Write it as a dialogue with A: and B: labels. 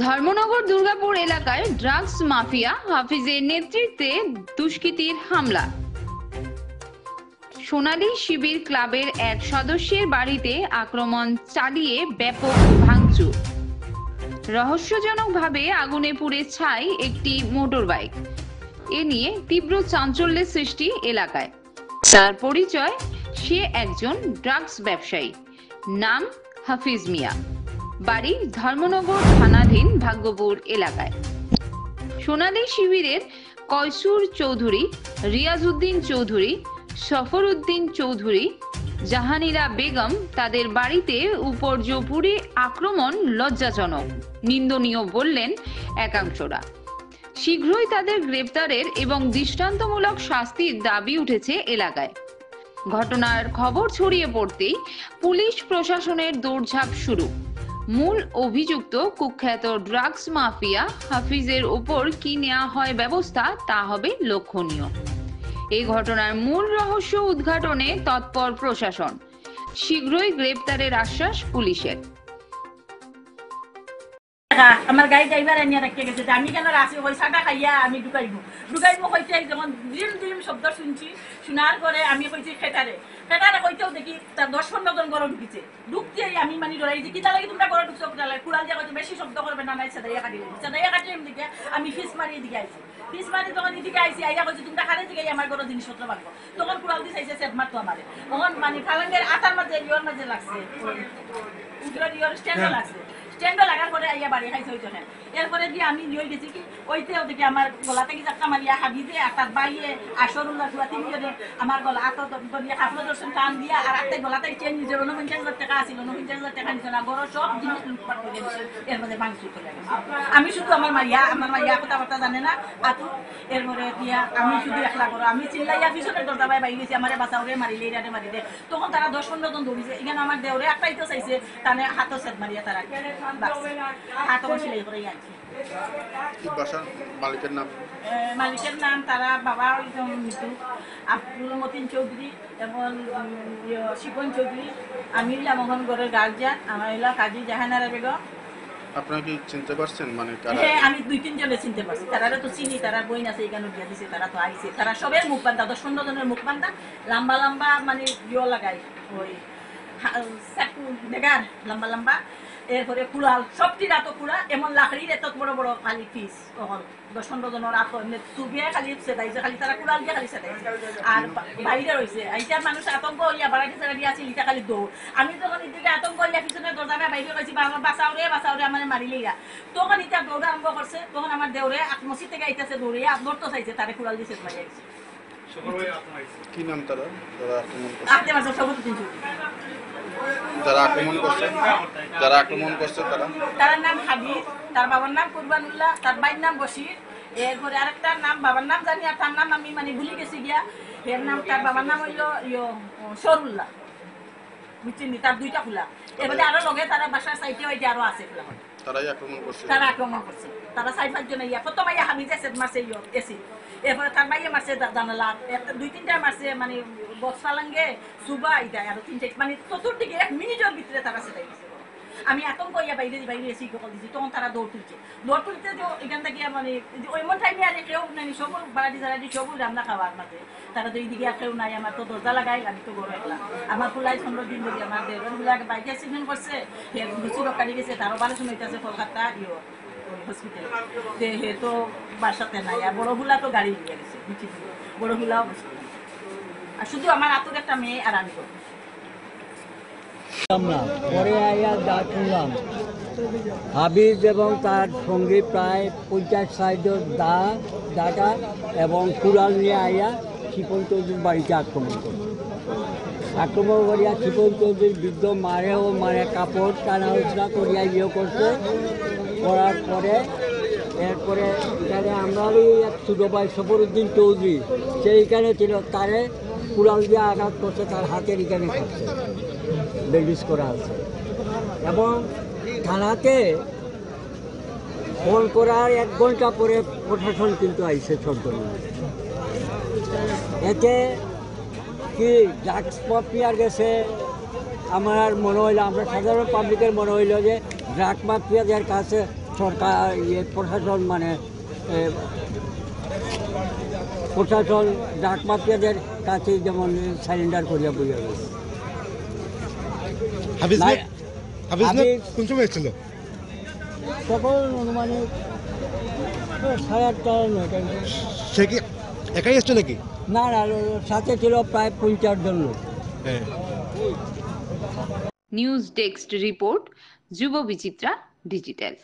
A: ধর্মনগর দুর্গাপুর এলাকায় drugs mafia হাফিজের নেতৃত্বে দুষ্কৃতীর হামলা। সোনালী শিবির ক্লাবের এক সদস্যের বাড়িতে আক্রমণ চালিয়ে ব্যাপক ভাঙচুর। রহস্যজনকভাবে আগুনে পুড়ে ছাই একটি মোটরবাইক। এ নিয়ে তীব্র চাঞ্চল্যের সৃষ্টি এলাকায়। তার পরিচয়, সে একজন ড্রাগস ব্যবসায়ী, নাম হাফিজ মিয়া, বাড়ি ধর্মনগর থানাধীন ভাগ্যপুর এলাকায়। সোনালী শিবিরের কয়সুর চৌধুরী, রিয়াজউদ্দিন চৌধুরী, সফর উদ্দিন চৌধুরী, জাহানিরা বেগম তাদের বাড়িতে উপর্যুপরি আক্রমণ লজ্জাজনক, নিন্দনীয় বললেন একাংশরা। শীঘ্রই তাদের গ্রেপ্তারের এবং দৃষ্টান্তমূলক শাস্তির দাবি উঠেছে এলাকায়। ঘটনার খবর ছড়িয়ে পড়তেই পুলিশ প্রশাসনের দৌড়ঝাঁপ শুরু। মূল অভিযুক্ত কুখ্যাত ড্রাগস মাফিয়া হাফিজের উপর কি নেওয়া হয় ব্যবস্থা, তা হবে লক্ষণীয়। এই ঘটনার মূল রহস্য উদ্ঘাটনে তৎপর প্রশাসন। শীঘ্রই গ্রেপ্তারের আশ্বাস পুলিশের।
B: আমার গাড়ি ড্রাইভার এনে রেখে গেছে, আমি কেন রাখি ওই সাটা খাইয়া আমি ঢুকাইবো হইতে যখন ড্রিম ড্রিম শব্দ শুনছি, শোনার পরে আমি হয়েছি খেটারে হইতেও দেখি তার 10-15 জন গড় ঢুকিছে। ঢুকতেই আমি মানে ডরাই যে কিতা লাগে তোমরা গড় ঢুকছো, কুড়াল যে হয়তো বেশি শব্দ করবে না, নাই সেদাইয়া কাটিয়ে দিকে আমি ফিস মারিয়ে দিকে আইছি। ফিস মারি যখন এদিকে আইসি আইয়া কইছি তোমরা খারে দিকে আমার গড় জিনিসপত্র বাঁধবো, তখন কুড়াল দিয়ে চাইছে সেট মারতো আমারে। তখন মানে ফালাঙ্গের আটার মাঝে ইয়র মাঝে লাগছে, ইয়র স্ট্যান্ডও লাগছে। স্ট্যান্ডও লাগার পরে আইয়া বাড়ি খাইছে হইতো না। এরপরে দিয়ে আমি নিয়ে গেছি কি ওইতেও দেখি আমার গলা থেকে চাপটা মারিয়া হাবিজে আর তার বাইয়ে আসরুল্লাহ ফুয়া তিনজনে আমার গলা আত দিয়ে কাপড় দর্শন টান দিয়া আর আটটা গলাতে চেন নিজে 49,000 টাকা আসছিল, 49,000 টাকা নিচ্ছে না, বড় সব জিনিস লুটপাট করে দিচ্ছে। এর মধ্যে ভাঙচুর করে গেছে। আমি শুধু আমার মাইয়া কথাবার্তা জানে না আতু। এরপরে দিয়া আমি শুধু একলা করো, আমি চিল্লাইয়া পিছনের দরজা বাই বাইরে গেছি, আমার বাঁচাওরে মারিলে এরারে মারি দে। তখন তারা 10-15 জন দৌড়িছে। এখানে আমার দেওরে একটাই তো চাইছে, তাহলে হাতও সেট মারিয়া তারা মালিকের নাম তারা বাবা মৃত্যু আব্দুল মতিন চৌধুরী এবং শিপন চৌধুরী। আমি মোহন গড়ের গার্জিয়ান, আমার এলাকা কাজী জাহানারা বেগম।
C: আপনারা কি চিনতে পারছেন? মানে
B: হ্যাঁ, আমি 2-3 জনে চিনতে পারছি। তারা তো চিনি, তারা বই আছে এখানে দিয়ে দিছে, তারা তো আইছে। তারা সবের মুখ বান্ধা, 10-15 জনের মুখ বান্ধা, লম্বা লম্বা মানে ইয়ে লাগাই ওই দেখার লম্বা লম্বা। এরপরে কুড়াল সবটি রাতো কুড়া, এমন লাকড়ির এত বড় বড় খালি পিস। তখন 10-15 জনের রাত চুবিয়ে খালি সেটাইছে, খালি তারা কুড়াল দিয়ে খালি সেটাইছে। আর বাইরে রয়েছে এইটার মানুষ আতঙ্ক হইয়া বাড়াইতে সেটা আছে, ইটা খালি দৌড়। আমি তখন এদিকে আতঙ্ক হইয়া পিছনে দরজাটা বাইরে গেছি, বাঁচাওরে আমার মারিলেইরা। তখন ইটা দৌড় আরম্ভ করছে। তখন আমার দেওরে মসজিদ থেকে আইতেছে দৌড়ে দৌড়তে চাইছে, তারে কুড়াল দিয়ে সেট মারি আইছে।
C: কি নাম তারা
B: আপনি মাঝে সবুজ দিন
C: যারা আক্রমণ করছে
B: তার নাম হাবিব, তার বাবার নাম কুরবানুল্লাহ, তার ভাইয়ের নাম বশির। এরপরে আরেকটার নাম বাবার নাম জানি, আর তার নাম আমি মানে ভুলে গেছি গিয়া। এর নাম তার বাবার নাম হইল সরুল্লাহ, বুঝছেন? তার 2টা খোলা। এবারে আরো লগে তারা বাসার সাইডে হইতে আরো আছে খোলা। তারা আক্রমণ করছে। তারা 4-5 জন ইয়া প্রথম আইয়া হাবিজে সেট মারছে এসি। এরপরে তার মাইয়ে মারছে জানালা, 2-3টা মারছে মানে বক্সালাঙ্গে সুবা ইটা, আর 3টা মানে চতুর্দিকে 1 মিনিটের ভিতরে তারা সেটাই গেছে। আমি এতঙ্ক ইয়া বাইরে এসি কল দিচ্ছি। তখন তারা দৌড় তুলতে এখান থেকে মানে ওই মন টাইমে আর কেউ নাই, সব বাড়াটি জারাটি সব রান্না খাওয়ার মাঝে। তারা তো এইদিকে আর কেউ নাই, আমার তো দরজা লাগাই, আমি তো গরু একলা। আমার ফুলাই 15 দিন ধরে আমার দেওয়ার বাইকে অ্যাক্সিডেন্ট করছে, লুচি রকারি গেছে, তারও অপারেশন হইতেছে কলকাতা হসপিটালে। হে তো বাসাতে নাই। আর বড় হুলা তো গাড়ি নিয়ে গেছে, বড় হুলাও আর শুধু আমার আতুর একটা মেয়ে আর আমি।
D: পরে আইয়া যা শুনলাম, হাবিজ এবং তার সঙ্গী প্রায় 50-60 ডাটা এবং কুড়াল নিয়ে আইয়া শিপন চৌধুরীর বাড়িতে আক্রমণ করিয়া শিপন চৌধুরীর বৃদ্ধ মারে কাপড় টানা উচড়া করিয়া করার পরে এরপরে এখানে আমারই এক ছোটো ভাই সফর উদ্দিন চৌধুরী সেইখানে ছিল, তারে কুড়াল দিয়ে আঘাত করছে, তার হাতের এখানে খাচ্ছে, ব্যান্ডেজ করা আছে। এবং থানাতে ফোন করার 1 ঘন্টা পরে প্রশাসন কিন্তু আইসে ছদ্মনামে। এতে কি ড্রাগস মাফিয়ার গেছে আমার মনে হইল, আমরা সাধারণ পাবলিকের মনে হইল যে ড্রাগ মাফিয়াদের কাছে সরকার প্রশাসন মানে প্রশাসন ডাক মাফিয়াদের কাছে যেমন সারেন্ডার করিয়া বইয়া গেছে।
E: হাফিজ
D: না-
E: হাফিজ
D: হাফিজ-
E: কোন সময় এসেছিল?
D: তখন অনুমানিক 8:30 9টা।
E: সে কি একাই এসছে নাকি?
D: না না, সাথে ছিল প্রায় 50 জন লোক।
E: হ্যাঁ।
A: নিউজ ডেস্ক রিপোর্ট, যুব বিচিত্রা ডিজিটাল।